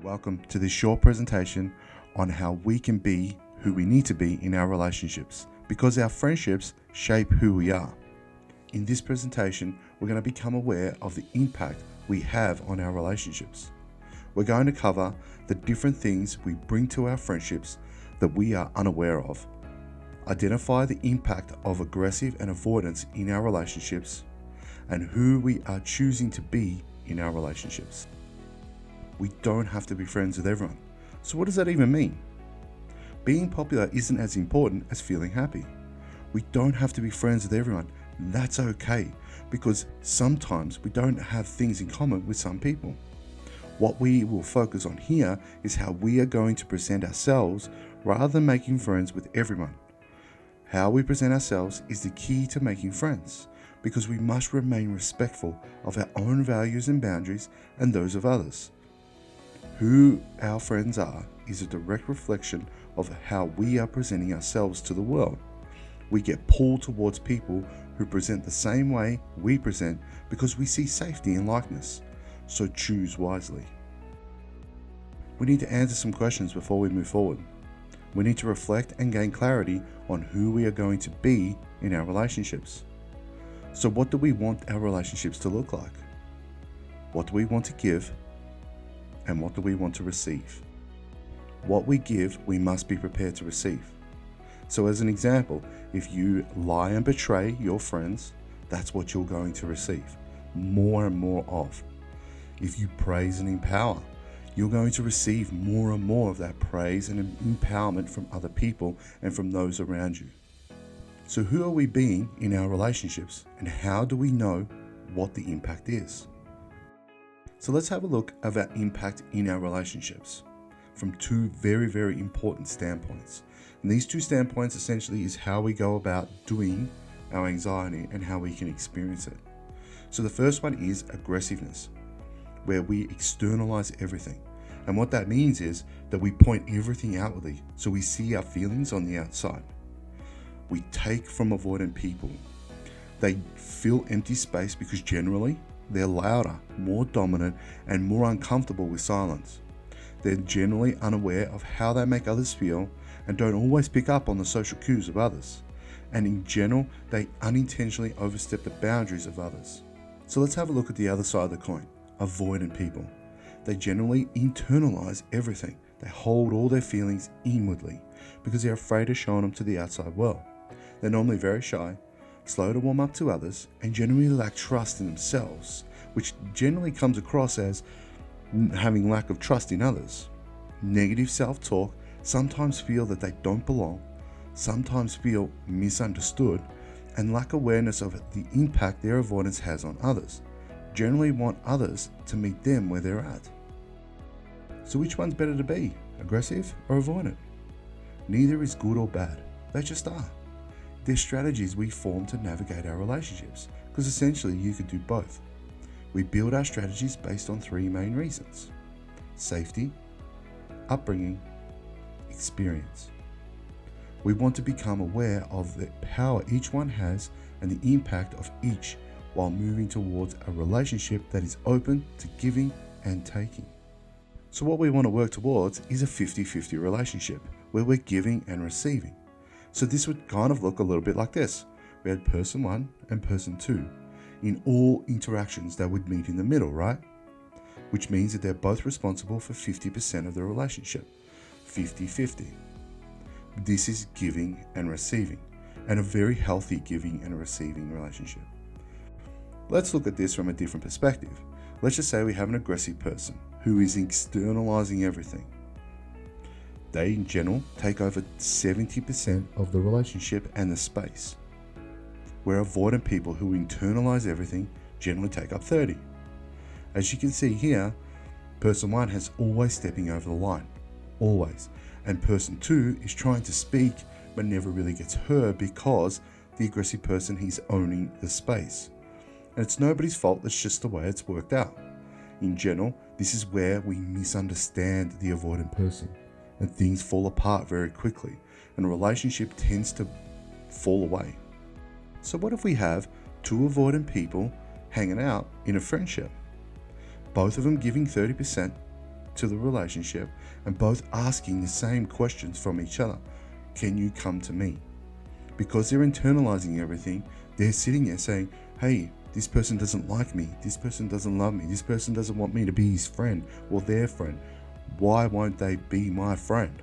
Welcome to this short presentation on how we can be who we need to be in our relationships, because our friendships shape who we are. In this presentation, we're going to become aware of the impact we have on our relationships. We're going to cover the different things we bring to our friendships that we are unaware of, identify the impact of aggressive and avoidance in our relationships, and who we are choosing to be in our relationships. We don't have to be friends with everyone. So what does that even mean? Being popular isn't as important as feeling happy. We don't have to be friends with everyone. That's okay, because sometimes we don't have things in common with some people. What we will focus on here is how we are going to present ourselves rather than making friends with everyone. How we present ourselves is the key to making friends, because we must remain respectful of our own values and boundaries and those of others. Who our friends are is a direct reflection of how we are presenting ourselves to the world. We get pulled towards people who present the same way we present because we see safety in likeness. So choose wisely. We need to answer some questions before we move forward. We need to reflect and gain clarity on who we are going to be in our relationships. So what do we want our relationships to look like? What do we want to give? And what do we want to receive? What we give, we must be prepared to receive. So as an example, if you lie and betray your friends, that's what you're going to receive more and more of. If you praise and empower, you're going to receive more and more of that praise and empowerment from other people and from those around you. So who are we being in our relationships, and how do we know what the impact is? So let's have a look at our impact in our relationships from two very, very important standpoints. And these two standpoints essentially is how we go about doing our anxiety and how we can experience it. So the first one is aggressiveness, where we externalize everything. And what that means is that we point everything outwardly, so we see our feelings on the outside. We take from avoidant people. They fill empty space because generally they're louder, more dominant, and more uncomfortable with silence. They're generally unaware of how they make others feel and don't always pick up on the social cues of others. And in general, they unintentionally overstep the boundaries of others. So let's have a look at the other side of the coin, avoidant people. They generally internalize everything. They hold all their feelings inwardly because they're afraid of showing them to the outside world. They're normally very shy, slow to warm up to others, and generally lack trust in themselves, which generally comes across as having lack of trust in others. Negative self-talk, sometimes feel that they don't belong, sometimes feel misunderstood, and lack awareness of the impact their avoidance has on others. Generally want others to meet them where they're at. So which one's better to be, aggressive or avoidant? Neither is good or bad, they just are. They're strategies we form to navigate our relationships, because essentially you could do both. We build our strategies based on three main reasons: safety, upbringing, experience. We want to become aware of the power each one has and the impact of each while moving towards a relationship that is open to giving and taking. So what we want to work towards is a 50-50 relationship where we're giving and receiving. So this would kind of look a little bit like this. We had person 1 and person 2. In all interactions, they would meet in the middle, right? Which means that they're both responsible for 50% of the relationship. 50-50. This is giving and receiving, and a very healthy giving and receiving relationship. Let's look at this from a different perspective. Let's just say we have an aggressive person who is externalizing everything. They, in general, take over 70% of the relationship and the space, where avoidant people who internalize everything generally take up 30%. As you can see here, person 1 has always stepping over the line, always, and person 2 is trying to speak but never really gets heard because the aggressive person, he's owning the space. And it's nobody's fault, it's just the way it's worked out. In general, this is where we misunderstand the avoidant person, and things fall apart very quickly, and a relationship tends to fall away. So what if we have two avoidant people hanging out in a friendship? Both of them giving 30%, to the relationship and both asking the same questions from each other. Can you come to me? Because they're internalizing everything, they're sitting there saying, hey, this person doesn't like me, this person doesn't love me, this person doesn't want me to be his friend or their friend. Why won't they be my friend?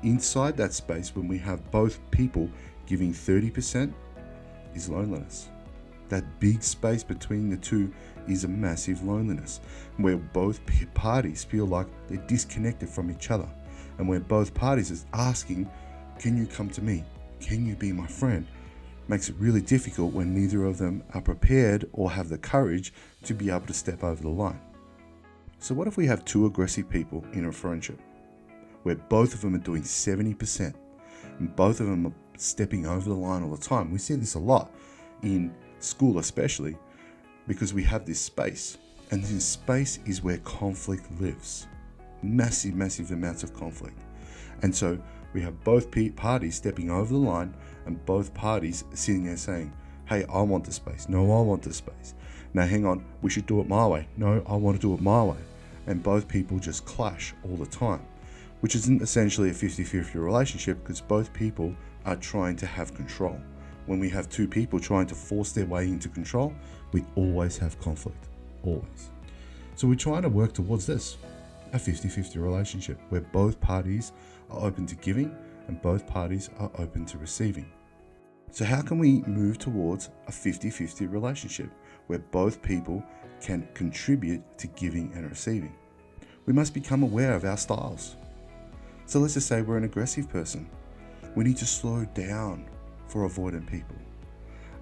Inside that space, when we have both people giving 30%, is loneliness. That big space between the two is a massive loneliness, where both parties feel like they're disconnected from each other, and where both parties is asking, can you come to me? Can you be my friend? Makes it really difficult when neither of them are prepared or have the courage to be able to step over the line. So what if we have two aggressive people in a friendship, where both of them are doing 70% and both of them are stepping over the line all the time? We see this a lot in school, especially because we have this space, and this space is where conflict lives. Massive amounts of conflict. And so we have both parties stepping over the line and both parties sitting there saying, hey, I want the space. No, I want the space. Now hang on, we should do it my way. No, I want to do it my way. And both people just clash all the time, which isn't essentially a 50-50 relationship, because both people are trying to have control. When we have two people trying to force their way into control, we always have conflict, always. So we're trying to work towards this, a 50-50 relationship where both parties are open to giving and both parties are open to receiving. So how can we move towards a 50-50 relationship where both people can contribute to giving and receiving? We must become aware of our styles. So let's just say we're an aggressive person. We need to slow down for avoidant people.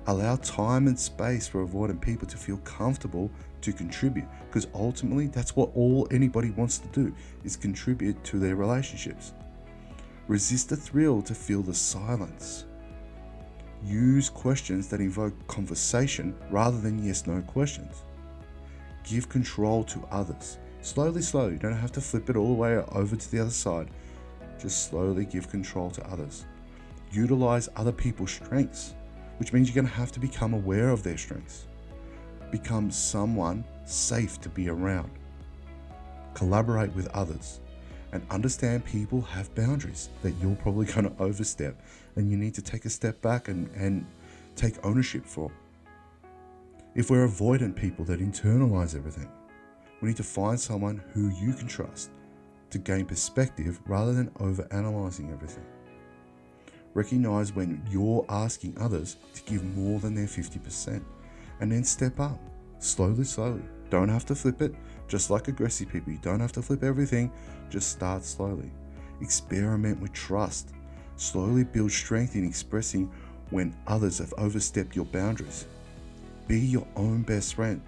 Allow time and space for avoidant people to feel comfortable to contribute, because ultimately that's what anybody wants to do, is contribute to their relationships. Resist the thrill to feel the silence. Use questions that invoke conversation rather than yes/no questions. Give control to others. Slowly. You don't have to flip it all the way over to the other side. Just slowly give control to others. Utilize other people's strengths, which means you're going to have to become aware of their strengths. Become someone safe to be around. Collaborate with others. And understand people have boundaries that you're probably going to overstep, and you need to take a step back and take ownership for. If we're avoidant people that internalize everything, we need to find someone who you can trust to gain perspective rather than overanalyzing everything. Recognize when you're asking others to give more than their 50%, and then step up slowly. Don't have to flip it. Just like aggressive people, you don't have to flip everything, just start slowly. Experiment with trust. Slowly build strength in expressing when others have overstepped your boundaries. Be your own best friend.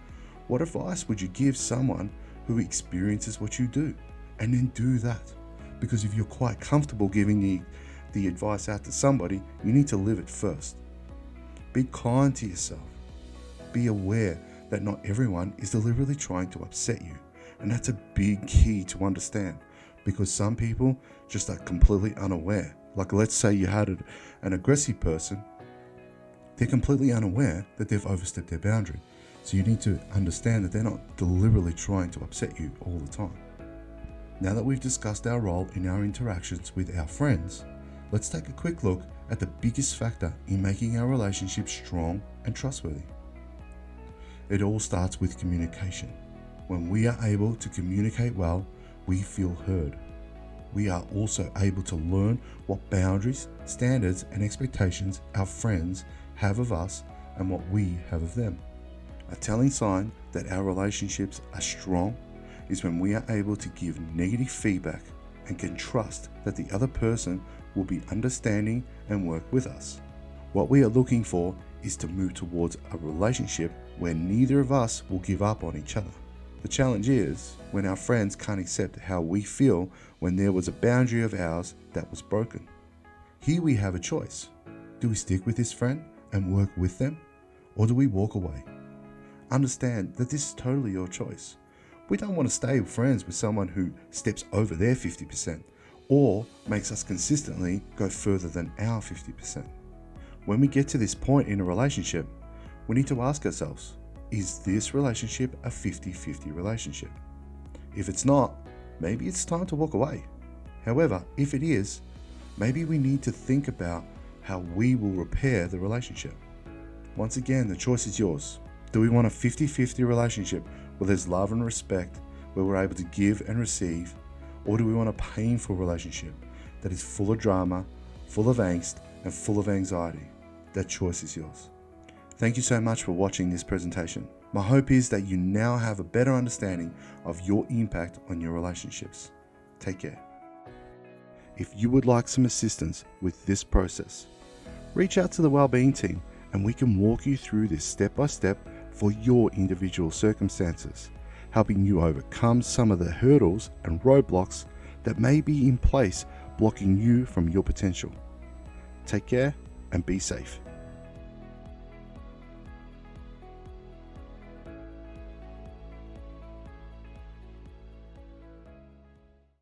What advice would you give someone who experiences what you do? And then do that. Because if you're quite comfortable giving the advice out to somebody, you need to live it first. Be kind to yourself. Be aware that not everyone is deliberately trying to upset you. And that's a big key to understand, because some people just are completely unaware. Like, let's say you had an aggressive person, they're completely unaware that they've overstepped their boundary. So you need to understand that they're not deliberately trying to upset you all the time. Now that we've discussed our role in our interactions with our friends, let's take a quick look at the biggest factor in making our relationship strong and trustworthy. It all starts with communication. When we are able to communicate well, we feel heard. We are also able to learn what boundaries, standards, and expectations our friends have of us and what we have of them. A telling sign that our relationships are strong is when we are able to give negative feedback and can trust that the other person will be understanding and work with us. What we are looking for is to move towards a relationship where neither of us will give up on each other. The challenge is when our friends can't accept how we feel when there was a boundary of ours that was broken. Here we have a choice. Do we stick with this friend and work with them, or do we walk away? Understand that this is totally your choice. We don't want to stay friends with someone who steps over their 50% or makes us consistently go further than our 50%. When we get to this point in a relationship, we need to ask ourselves, is this relationship a 50-50 relationship? If it's not, maybe it's time to walk away. However, if it is, maybe we need to think about how we will repair the relationship. Once again, the choice is yours. Do we want a 50-50 relationship where there's love and respect, where we're able to give and receive? Or do we want a painful relationship that is full of drama, full of angst, and full of anxiety? That choice is yours. Thank you so much for watching this presentation. My hope is that you now have a better understanding of your impact on your relationships. Take care. If you would like some assistance with this process, reach out to the Wellbeing team and we can walk you through this step by step for your individual circumstances, helping you overcome some of the hurdles and roadblocks that may be in place blocking you from your potential. Take care and be safe.